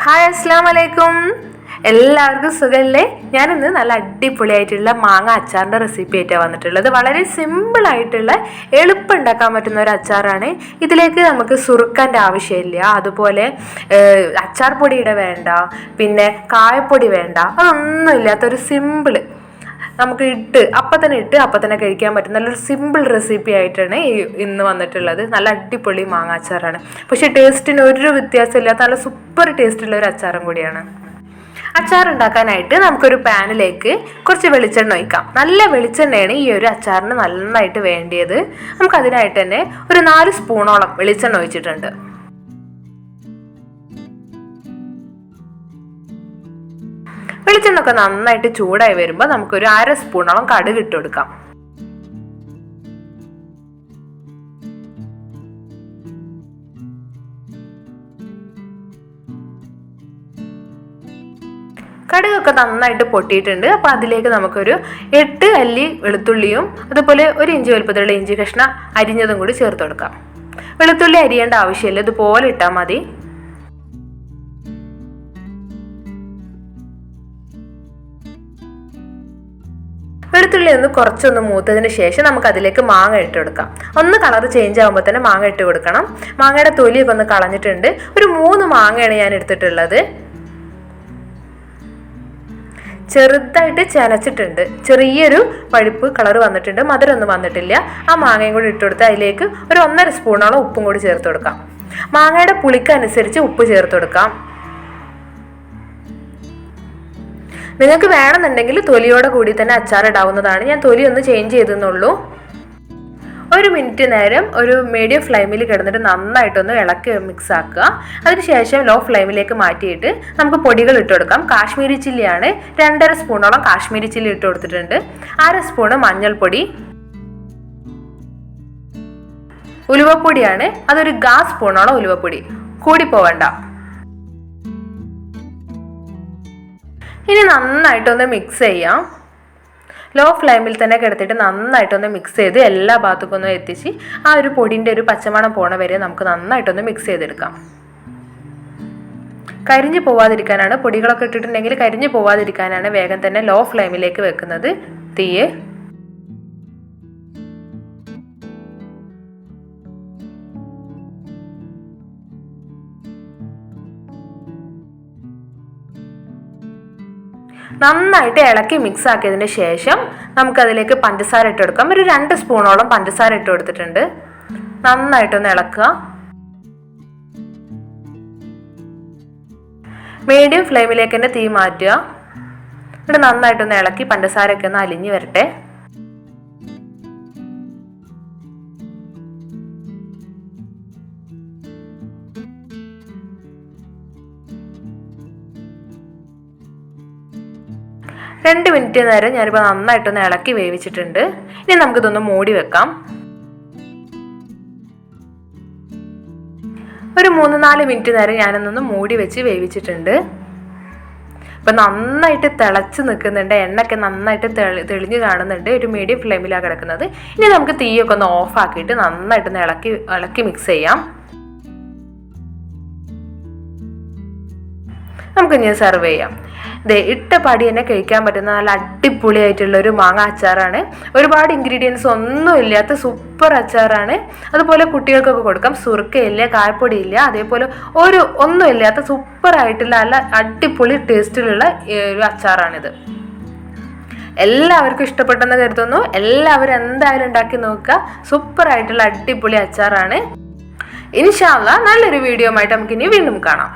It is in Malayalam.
ഹായ് അസ്സലാമു അലൈക്കും. എല്ലാവർക്കും സുഖമല്ലേ? ഞാനിന്ന് നല്ല അടിപൊളിയായിട്ടുള്ള മാങ്ങ അച്ചാറിൻ്റെ റെസിപ്പി ആയിട്ടാണ് വന്നിട്ടുള്ളത്. വളരെ സിമ്പിളായിട്ടുള്ള എളുപ്പം ഉണ്ടാക്കാൻ പറ്റുന്ന ഒരു അച്ചാറാണ്. ഇതിലേക്ക് നമുക്ക് സുറുക്കൻ്റെ ആവശ്യമില്ല, അതുപോലെ അച്ചാർ പൊടിയുടെ വേണ്ട, പിന്നെ കായപ്പൊടി വേണ്ട, അതൊന്നും ഇല്ലാത്തൊരു സിമ്പിൾ നമുക്ക് അപ്പം തന്നെ കഴിക്കാൻ പറ്റും നല്ലൊരു സിമ്പിൾ റെസിപ്പി ആയിട്ടാണ് ഇന്ന് വന്നിട്ടുള്ളത്. നല്ല അടിപൊളി മാങ്ങ അച്ചാറാണ്, പക്ഷേ ടേസ്റ്റിന് ഒരു വ്യത്യാസമില്ലാത്ത നല്ല സൂപ്പർ ടേസ്റ്റുള്ള ഒരു അച്ചാറും കൂടിയാണ്. അച്ചാർ ഉണ്ടാക്കാനായിട്ട് നമുക്കൊരു പാനിലേക്ക് കുറച്ച് വെളിച്ചെണ്ണ ഒഴിക്കാം. നല്ല വെളിച്ചെണ്ണയാണ് ഈ ഒരു അച്ചാറിന് നന്നായിട്ട് വേണ്ടിയത്. നമുക്കതിനായിട്ട് തന്നെ ഒരു 4 സ്പൂണോളം വെളിച്ചെണ്ണ ഒഴിച്ചിട്ടുണ്ട്. വെളിച്ചെണ്ണ ഒക്കെ നന്നായിട്ട് ചൂടായി വരുമ്പോൾ നമുക്കൊരു 1/2 സ്പൂണോളം കടുക് ഇട്ട് കൊടുക്കാം. കടുകൊക്കെ നന്നായിട്ട് പൊട്ടിയിട്ടുണ്ട്. അപ്പോൾ അതിലേക്ക് നമുക്കൊരു 8 അല്ലി വെളുത്തുള്ളിയും അതുപോലെ 1 ഇഞ്ച് വലുപ്പത്തിലുള്ള ഇഞ്ചി കഷ്ണം അരിഞ്ഞതും കൂടി ചേർത്ത് കൊടുക്കാം. വെളുത്തുള്ളി അരിയേണ്ട ആവശ്യമില്ല, ഇതുപോലെ ഇട്ടാൽ മതി. വെളുത്തുള്ളി കുറച്ചൊന്ന് മൂത്തതിന് ശേഷം നമുക്ക് അതിലേക്ക് മാങ്ങ ഇട്ട് കൊടുക്കാം. ഒന്ന് കളർ ചേഞ്ച് ആകുമ്പോൾ തന്നെ മാങ്ങ ഇട്ട് കൊടുക്കണം. മാങ്ങയുടെ തൊലിയൊക്കെ ഒന്ന് കളഞ്ഞിട്ടുണ്ട്. ഒരു 3 മാങ്ങയാണ് ഞാൻ എടുത്തിട്ടുള്ളത്. ചെറുതായിട്ട് ചനച്ചിട്ടുണ്ട്, ചെറിയൊരു പഴുപ്പ് കളർ വന്നിട്ടുണ്ട്, മധുരമൊന്നും വന്നിട്ടില്ല. ആ മാങ്ങയും കൂടി ഇട്ട് കൊടുത്ത് അതിലേക്ക് ഒരു 1.5 സ്പൂണോളം ഉപ്പും കൂടി ചേർത്ത് കൊടുക്കാം. മാങ്ങയുടെ പുളിക്കനുസരിച്ച് ഉപ്പ് ചേർത്ത് കൊടുക്കാം. നിങ്ങൾക്ക് വേണമെന്നുണ്ടെങ്കിൽ തൊലിയോടെ കൂടി തന്നെ അച്ചാർ ഇടാവുന്നതാണ്. ഞാൻ തൊലി ഒന്ന് ചേഞ്ച് ചെയ്തെന്നുള്ളൂ. 1 മിനിറ്റ് നേരം ഒരു മീഡിയം ഫ്ലെയിമിൽ കിടന്നിട്ട് നന്നായിട്ടൊന്ന് ഇളക്കി മിക്സ് ആക്കുക. അതിനുശേഷം ലോ ഫ്ലെയിമിലേക്ക് മാറ്റിയിട്ട് നമുക്ക് പൊടികൾ ഇട്ട് കൊടുക്കാം. കാശ്മീരി ചില്ലിയാണ്, 2.5 സ്പൂണോളം കാശ്മീരി ചില്ലി ഇട്ട് കൊടുത്തിട്ടുണ്ട്. 1/2 സ്പൂണ് മഞ്ഞൾപ്പൊടി, ഉലുവപ്പൊടിയാണ്, അതൊരു 1/4 സ്പൂണോളം ഉലുവപ്പൊടി, കൂടി പോവണ്ട. ഇനി നന്നായിട്ടൊന്ന് മിക്സ് ചെയ്യാം. ലോ ഫ്ലെയിമിൽ തന്നെ കിടത്തിയിട്ട് നന്നായിട്ടൊന്ന് മിക്സ് ചെയ്ത് എല്ലാ ഭാഗത്തേക്കൊന്നും എത്തിച്ച് ആ ഒരു പൊടിൻ്റെ ഒരു പച്ചമണം പോണ വരെ നമുക്ക് നന്നായിട്ടൊന്ന് മിക്സ് ചെയ്തെടുക്കാം. കരിഞ്ഞു പോവാതിരിക്കാനാണ്, പൊടികളൊക്കെ ഇട്ടിട്ടുണ്ടെങ്കിൽ കരിഞ്ഞു പോവാതിരിക്കാനാണ് വേഗം തന്നെ ലോ ഫ്ലെയിമിലേക്ക് വെക്കുന്നത് തീയെ. നന്നായിട്ട് ഇളക്കി മിക്സ് ആക്കിയതിന് ശേഷം നമുക്കതിലേക്ക് പഞ്ചസാര ഇട്ട് കൊടുക്കാം. ഒരു 2 സ്പൂണോളം പഞ്ചസാര ഇട്ട് കൊടുത്തിട്ടുണ്ട്. നന്നായിട്ടൊന്ന് ഇളക്കുക. മീഡിയം ഫ്ലെയിമിലേക്ക് തന്നെ തീ മാറ്റുക. എന്നിട്ട് നന്നായിട്ടൊന്ന് ഇളക്കി പഞ്ചസാരയൊക്കെ ഒന്ന് അലിഞ്ഞു വരട്ടെ. രണ്ട് മിനിറ്റ് നേരം ഞാനിപ്പോൾ നന്നായിട്ടൊന്ന് ഇളക്കി വേവിച്ചിട്ടുണ്ട്. ഇനി നമുക്കിതൊന്ന് മൂടി വെക്കാം. ഒരു 3-4 മിനിറ്റ് നേരം ഞാനൊന്ന് മൂടി വെച്ച് വേവിച്ചിട്ടുണ്ട്. ഇപ്പം നന്നായിട്ട് തിളച്ച് നിൽക്കുന്നുണ്ട്, എണ്ണയൊക്കെ നന്നായിട്ട് തെളിഞ്ഞ് കാണുന്നുണ്ട്. ഒരു മീഡിയം ഫ്ലെയിമിലാണ് കിടക്കുന്നത്. ഇനി നമുക്ക് തീയൊക്കെ ഒന്ന് ഓഫാക്കിയിട്ട് നന്നായിട്ടൊന്ന് ഇളക്കി മിക്സ് ചെയ്യാം. നമുക്കിനി സെർവ് ചെയ്യാം. ഇട്ട പടി തന്നെ കഴിക്കാൻ പറ്റുന്ന നല്ല അടിപൊളിയായിട്ടുള്ളൊരു മാങ്ങ അച്ചാറാണ്. ഒരുപാട് ഇൻഗ്രീഡിയൻസ് ഒന്നും ഇല്ലാത്ത സൂപ്പർ അച്ചാറാണ്. അതുപോലെ കുട്ടികൾക്കൊക്കെ കൊടുക്കാം. സുറുക്കയില്ല, കായപ്പൊടിയില്ല, അതേപോലെ ഒന്നും ഇല്ലാത്ത സൂപ്പറായിട്ടുള്ള നല്ല അടിപൊളി ടേസ്റ്റിലുള്ള ഒരു അച്ചാറാണിത്. എല്ലാവർക്കും ഇഷ്ടപ്പെട്ടെന്ന് കരുതുന്നു. എല്ലാവരും എന്തായാലും ഉണ്ടാക്കി നോക്കുക. സൂപ്പറായിട്ടുള്ള അടിപൊളി അച്ചാറാണ്. ഇൻഷാ അല്ലാഹ് നല്ലൊരു വീഡിയോ ആയിട്ട് നമുക്കിനി വീണ്ടും കാണാം.